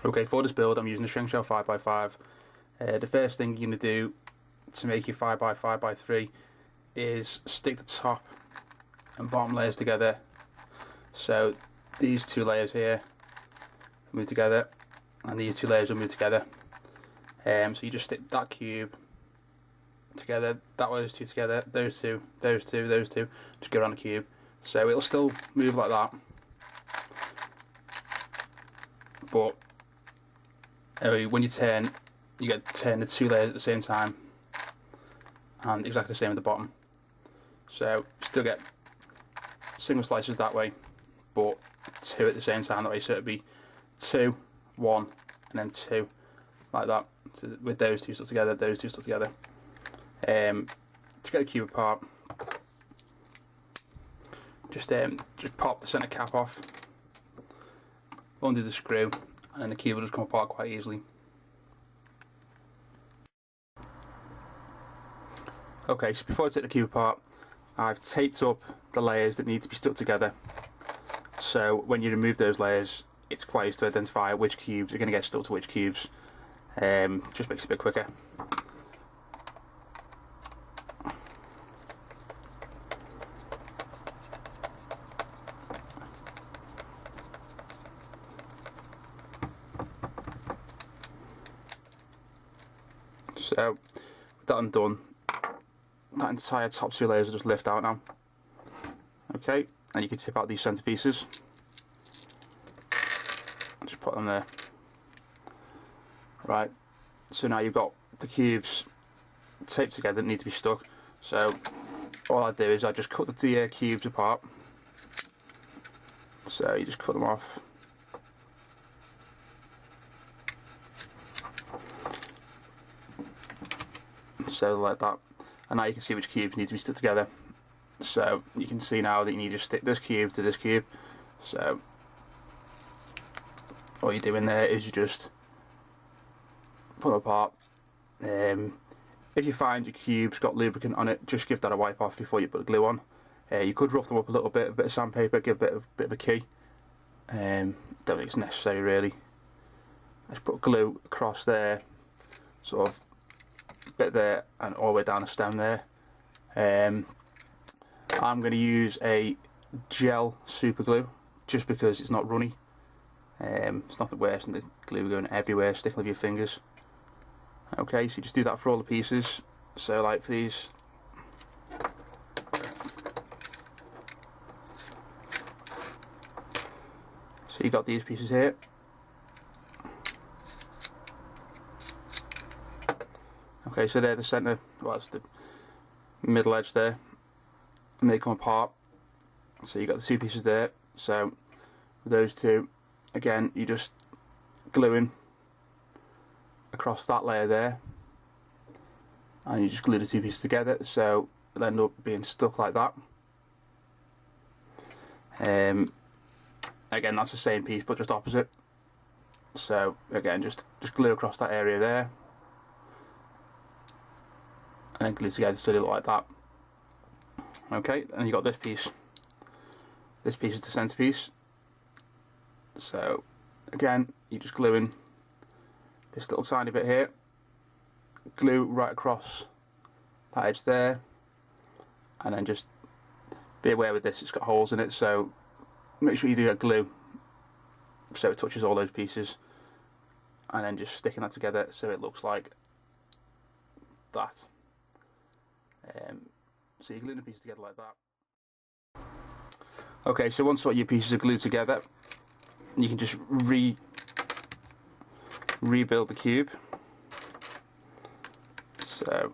Okay, for this build I'm using a shrink shell 5x5. The first thing you're going to do to make your 5x5x3 is stick the top and bottom layers together. So these two layers here move together and these two layers will move together. So you just stick that cube together, those two together, those two, just go around the cube. So it'll still move like that, but when you turn, you get to turn the two layers at the same time, and exactly the same at the bottom. So still get single slices that way, but two at the same time that way. So it'd be 2, 1, and then 2, like that. So with those two stuck together, those two stuck together. To get the cube apart, just pop the centre cap off, undo the screw, and then the cube will just come apart quite easily. Okay, so before I take the cube apart, I've taped up the layers that need to be stuck together. So when you remove those layers, it's quite easy to identify which cubes are going to get stuck to which cubes. Just makes it a bit quicker. So with that undone, that entire top two layers will just lift out now. Okay, and you can tip out these centre pieces. Just put them there. Right, so now you've got the cubes taped together that need to be stuck. So all I do is I just cut the cubes apart. So you just cut them off. So like that, and now you can see which cubes need to be stuck together. So you can see now that you need to stick this cube to this cube. So all you're doing there is you just put them apart. If you find your cube's got lubricant on it, just give that a wipe off before you put the glue on. You could rough them up a little bit, a bit of sandpaper, give a bit of a key. Don't think it's necessary really. Just put glue across there, sort of bit there and all the way down the stem there. I'm going to use a gel super glue just because it's not runny. It's nothing worse than the glue going everywhere, sticking with your fingers. Okay, so you just do that for all the pieces. So like for these, so you got these pieces here. Okay, so they're the centre, well that's the middle edge there, and they come apart. So you got the two pieces there. So with those two, again, you just gluing across that layer there, and you just glue the two pieces together, so it'll end up being stuck like that. Again, that's the same piece but just opposite. So again, just glue across that area there, and then glue together so they look like that. Okay, and you got this piece. This piece is the centerpiece. So again, you just glue in this little tiny bit here, glue right across that edge there, and then just be aware with this, it's got holes in it, so make sure you do get glue so it touches all those pieces, and then just sticking that together so it looks like that. So you glue the pieces together like that. Okay, so once all your pieces are glued together, you can just rebuild the cube. So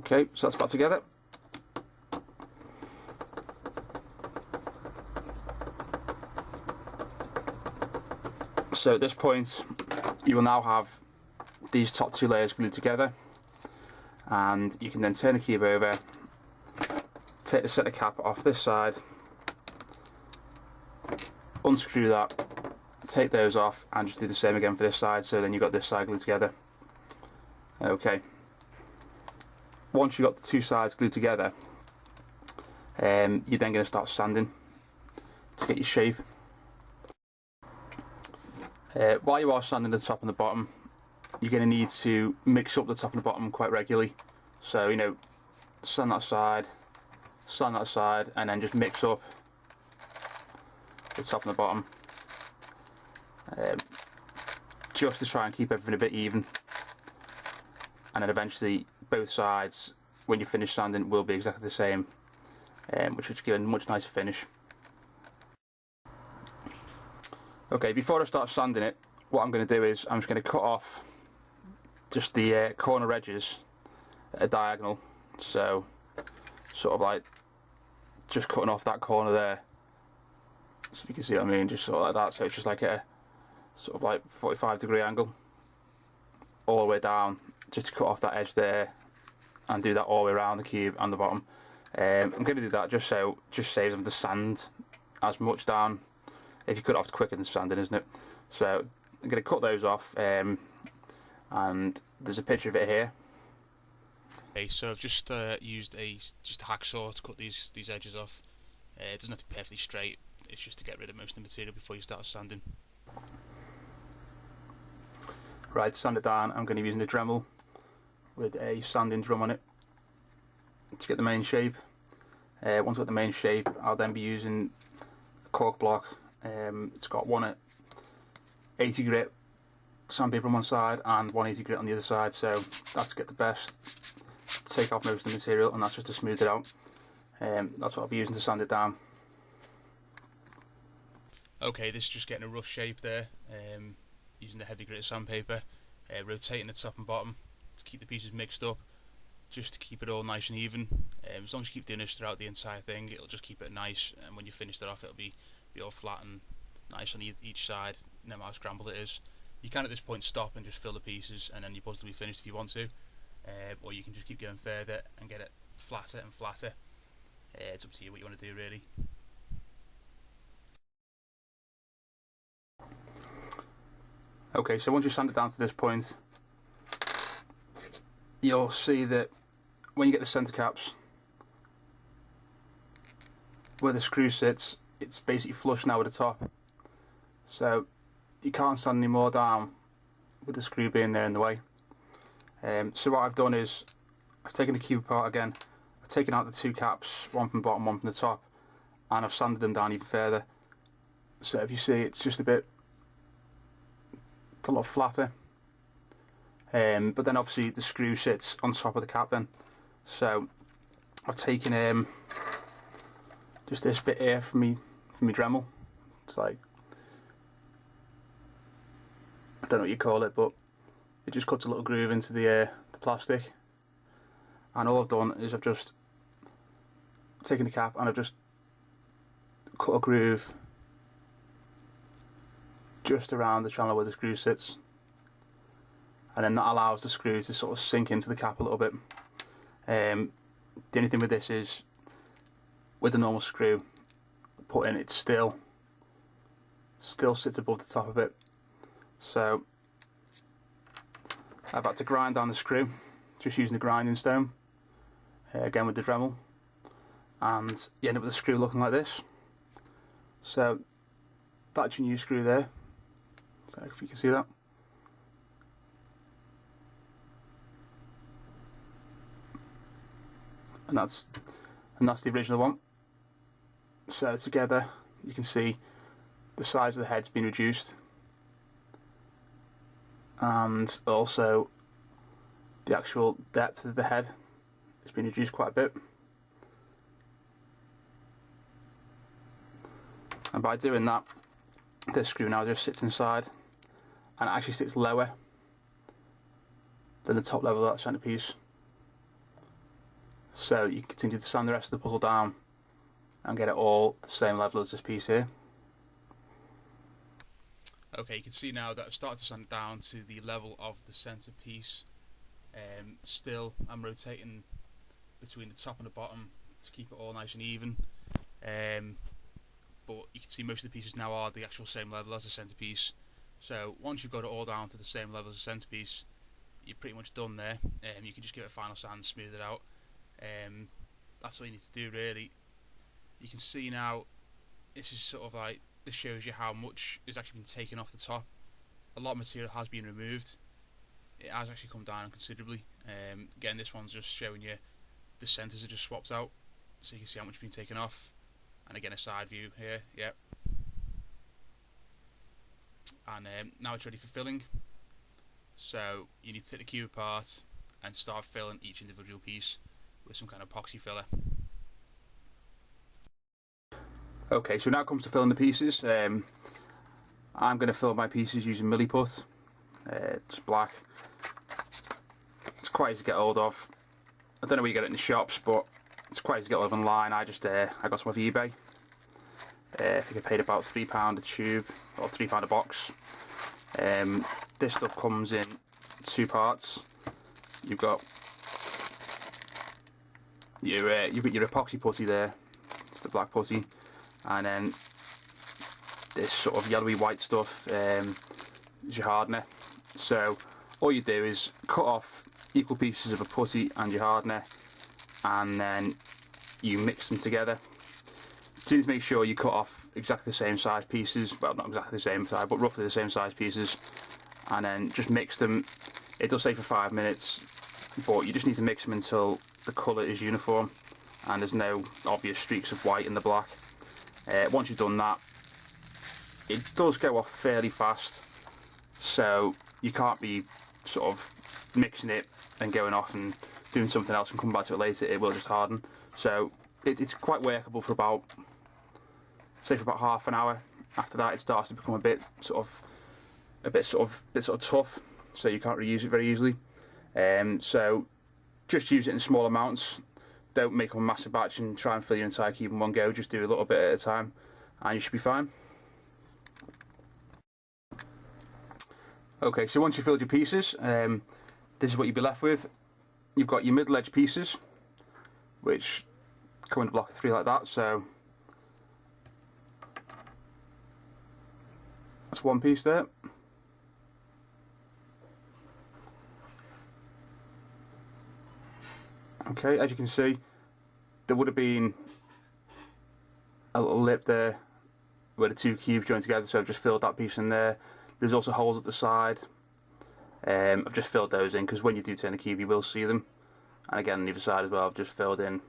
Okay, so that's back together. So at this point you will now have these top two layers glued together, and you can then turn the cube over, take the centre cap off this side, unscrew that, take those off, and just do the same again for this side, so then you've got this side glued together. Okay, once you've got the two sides glued together, you're then going to start sanding to get your shape. While you are sanding the top and the bottom, you're going to need to mix up the top and the bottom quite regularly. So, you know, sand that side, and then just mix up the top and the bottom, just to try and keep everything a bit even. And then eventually both sides, when you finish sanding, will be exactly the same, which would give a much nicer finish. Okay, before I start sanding it, what I'm going to do is I'm just going to cut off just the corner edges at a diagonal, so sort of like just cutting off that corner there, so you can see what I mean, just sort of like that. So it's just like a sort of like 45-degree angle all the way down, just to cut off that edge there, and do that all the way around the cube and the bottom. I'm going to do that just saves them to sand as much down. If you cut it off quicker than sanding, isn't it? So I'm going to cut those off, and there's a picture of it here. Okay, so I've just used a hacksaw to cut these edges off. It doesn't have to be perfectly straight. It's just to get rid of most of the material before you start sanding. Right, to sand it down, I'm going to be using a Dremel with a sanding drum on it to get the main shape. Once I've got the main shape, I'll then be using a cork block. It's got one at 80 grit sandpaper on one side and 180 grit on the other side, so that's to get the best, take off most of the material, and that's just to smooth it out. That's what I'll be using to sand it down. Okay, this is just getting a rough shape there, using the heavy grit sandpaper, rotating the top and bottom to keep the pieces mixed up, just to keep it all nice and even. As long as you keep doing this throughout the entire thing, it'll just keep it nice, and when you finish it off, it'll be all flat and nice on each side, no matter how scrambled it is. You can at this point stop and just fill the pieces, and then your puzzle will be finished if you want to, or you can just keep going further and get it flatter and flatter. It's up to you what you want to do, really. Okay, so once you sand it down to this point, you'll see that when you get the centre caps, where the screw sits, it's basically flush now with the top, so you can't sand any more down with the screw being there in the way. So what I've done is I've taken the cube apart again, I've taken out the two caps, one from the bottom, one from the top, and I've sanded them down even further. So if you see, it's just it's a lot flatter, but then obviously the screw sits on top of the cap then. So I've taken just this bit here from me Dremel. It's like, I don't know what you call it, but it just cuts a little groove into the plastic, and all I've done is I've just taken the cap and I've just cut a groove just around the channel where the screw sits, and then that allows the screw to sort of sink into the cap a little bit. The only thing with this is, with the normal screw put in, it still sits above the top of it, so I've had to grind down the screw just using the grinding stone, again with the Dremel, and you end up with the screw looking like this. So that's your new screw there, so if you can see that. And that's the original one. So together you can see the size of the head's been reduced, and also the actual depth of the head has been reduced quite a bit. And by doing that, this screw now just sits inside, and it actually sits lower than the top level of that centrepiece. So you can continue to sand the rest of the puzzle down and get it all the same level as this piece here. Okay, you can see now that I've started to sand it down to the level of the centre piece. Still, I'm rotating between the top and the bottom to keep it all nice and even. But you can see most of the pieces now are the actual same level as the centerpiece. So once you've got it all down to the same level as the centerpiece, you're pretty much done there. You can just give it a final sand, smooth it out. That's all you need to do really. You can see now, this is sort of like, this shows you how much has actually been taken off the top. A lot of material has been removed. It has actually come down considerably. Again, this one's just showing you the centres are just swapped out, so you can see how much has been taken off. And again, a side view here, yep. And now it's ready for filling. So you need to take the cube apart and start filling each individual piece with some kind of epoxy filler. Okay, so now it comes to filling the pieces. I'm going to fill my pieces using milliput. It's black. It's quite easy to get hold of. I don't know where you get it in the shops, but it's quite easy to get hold of online. I got some off eBay. I think I paid about £3 a tube, or £3 a box. This stuff comes in 2 parts. You've got your epoxy putty there. It's the black putty, and then this sort of yellowy white stuff is your hardener. So all you do is cut off equal pieces of a putty and your hardener, and then you mix them together. You need to make sure you cut off exactly the same size pieces, well, not exactly the same size, but roughly the same size pieces, and then just mix them. It does say for 5 minutes, but you just need to mix them until the colour is uniform and there's no obvious streaks of white in the black. Once you've done that, it does go off fairly fast, so you can't be sort of mixing it and going off and doing something else and coming back to it later. It will just harden. So it's quite workable for about, say, for about half an hour. After that, it starts to become a bit tough, so you can't reuse it very easily. So just use it in small amounts. Don't make a massive batch and try and fill your entire cube in one go. Just do a little bit at a time, and you should be fine. Okay, so once you've filled your pieces, this is what you'll be left with. You've got your middle edge pieces, which come in a block of 3 like that. So that's one piece there. Okay, as you can see, there would have been a little lip there where the 2 cubes join together, so I've just filled that piece in there. There's also holes at the side. I've just filled those in because when you do turn the cube you will see them. And again on the other side as well, I've just filled in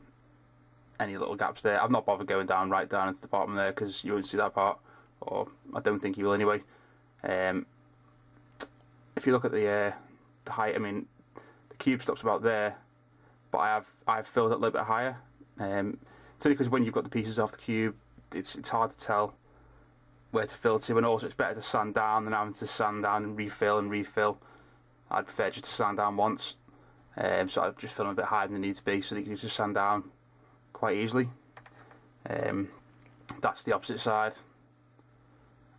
any little gaps there. I've not bothered going right down into the bottom there because you won't see that part, or I don't think you will anyway. If you look at the height, I mean, the cube stops about there, but I've filled it a little bit higher. It's only because when you've got the pieces off the cube, it's hard to tell where to fill to, and also it's better to sand down than having to sand down and refill. I'd prefer just to sand down once, so I'd just fill them a bit higher than they need to be, so they can just sand down quite easily. That's the opposite side.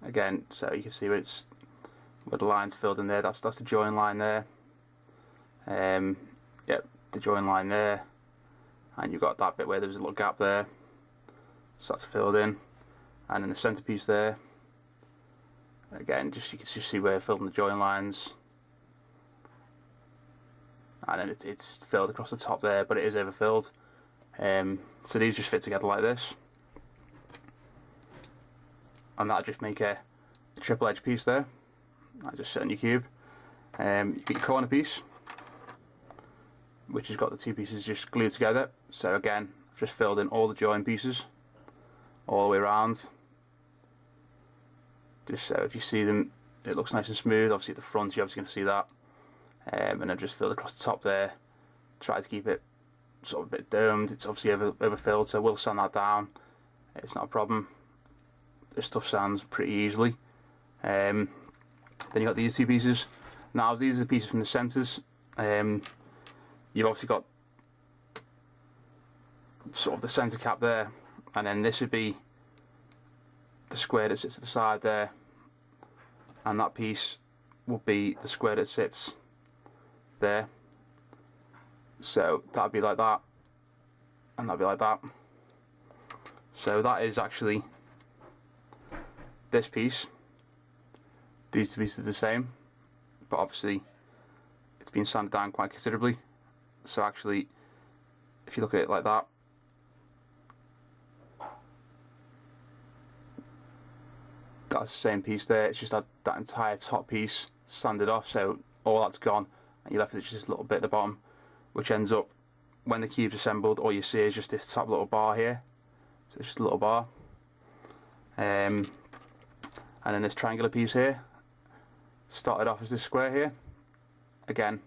Again, so you can see where the line's filled in there. That's the join line there. Yep, the join line there, and you've got that bit where there's a little gap there, so that's filled in, and then the centerpiece there. Again, you can just see where I filled in the join lines, and then it's filled across the top there, but it is overfilled. So these just fit together like this, and that'll just make a triple edge piece there. I just sit on your cube. You get your corner piece, which has got the 2 pieces just glued together. So again, I've just filled in all the join pieces all the way around, just so if you see them it looks nice and smooth. Obviously at the front you're obviously going to see that, and I've just filled across the top there. Try to keep it sort of a bit domed. It's obviously overfilled, so we'll sand that down. It's not a problem. This stuff sands pretty easily. Then you've got these 2 pieces. Now these are the pieces from the centres. You've obviously got sort of the centre cap there, and then this would be the square that sits at the side there, and that piece would be the square that sits there. So that'd be like that, and that'd be like that. So that is actually this piece. These two pieces are the same, but obviously it's been sanded down quite considerably. So actually, if you look at it like that, that's the same piece there. It's just that entire top piece sanded off, so all that's gone, and you're left with just a little bit at the bottom, which ends up, when the cube's assembled, all you see is just this top little bar here. So it's just a little bar, and then this triangular piece here started off as this square here. Again,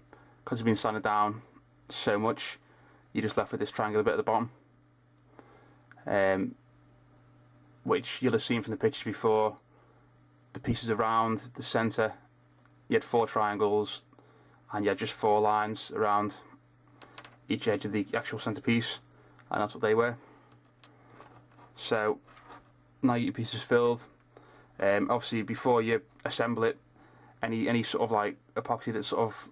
because it's been sanded down so much, you're just left with this triangular bit at the bottom, which you'll have seen from the pictures before. The pieces around the centre, you had 4 triangles, and you had just 4 lines around each edge of the actual centrepiece, and that's what they were. So now your piece is filled. Obviously, before you assemble it, any sort of like epoxy that's sort of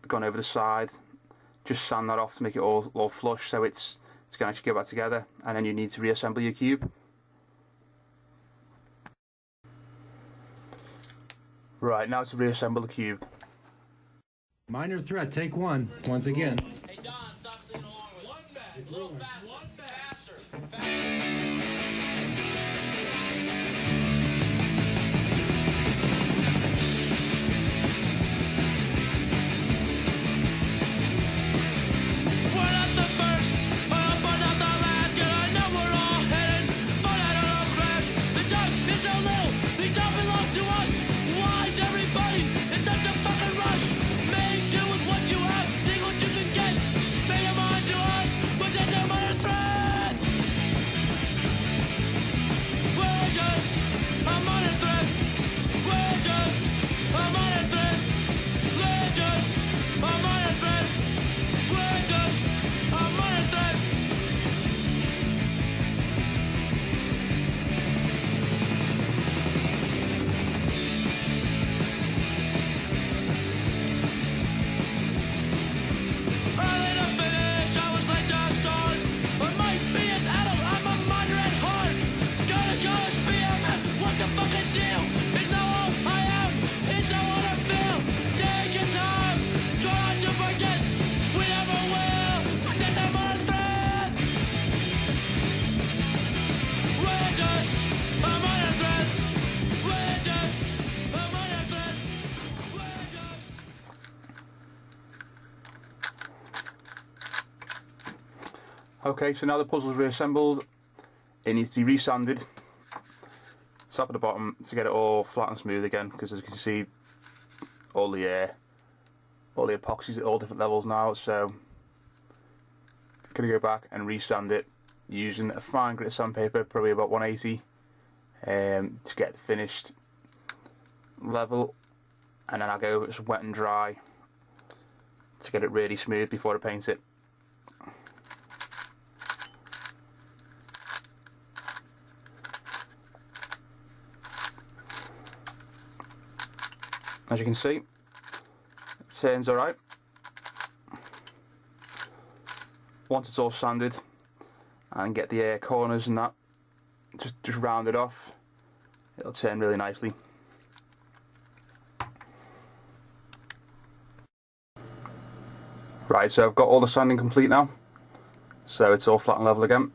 gone over the side, just sand that off to make it all flush, so it's going to actually go back together, and then you need to reassemble your cube. Right, now to reassemble the cube. Minor threat, take one. Once again. Hey Don, stop singing along with one man. A little faster. Faster. We're not the first, but not the last. And I know we're all headed for that little crash. The time is so little, the time belongs to us. Why is everybody in such a fucking rush? Make do with what you have, take what you can get. Pay your mind to us, but then they're under threat. We're just a minor threat. We're just a minor threat. We're just a minor threat. We're just a minor threat. Early to finish, I was late to start. I might be an adult, I'm a minor at heart. Gotta SPM, what's the fucking deal? It's not all I am, it's not what I feel. Take your time, try not to forget. We never will, protect them on a thread. We're just a minor threat. We're just a minor threat. We're just... Okay, so now the puzzle's reassembled, it needs to be resanded, top and the bottom, to get it all flat and smooth again, because as you can see, all the epoxy's at all different levels now, so I'm going to go back and resand it using a fine grit sandpaper, probably about 180, to get the finished level, and then I'll go with some wet and dry to get it really smooth before I paint it. As you can see, it turns alright. Once it's all sanded and get the corners and that just rounded off, it'll turn really nicely. Right, so I've got all the sanding complete now, so it's all flat and level again.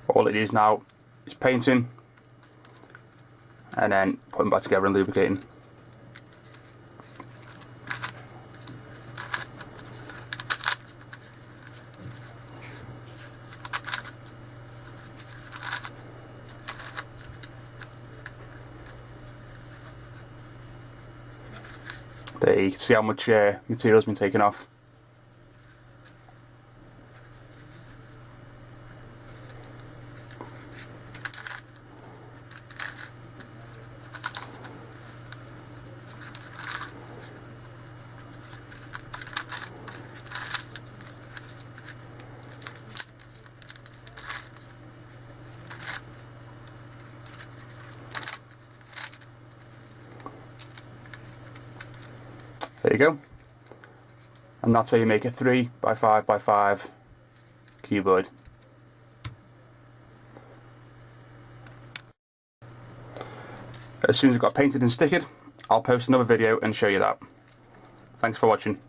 All it is now is painting and then putting back together and lubricating. There you can see how much material's been taken off. There you go. And that's how you make a 3x5x5 cuboid. As soon as it's got painted and stickered, I'll post another video and show you that. Thanks for watching.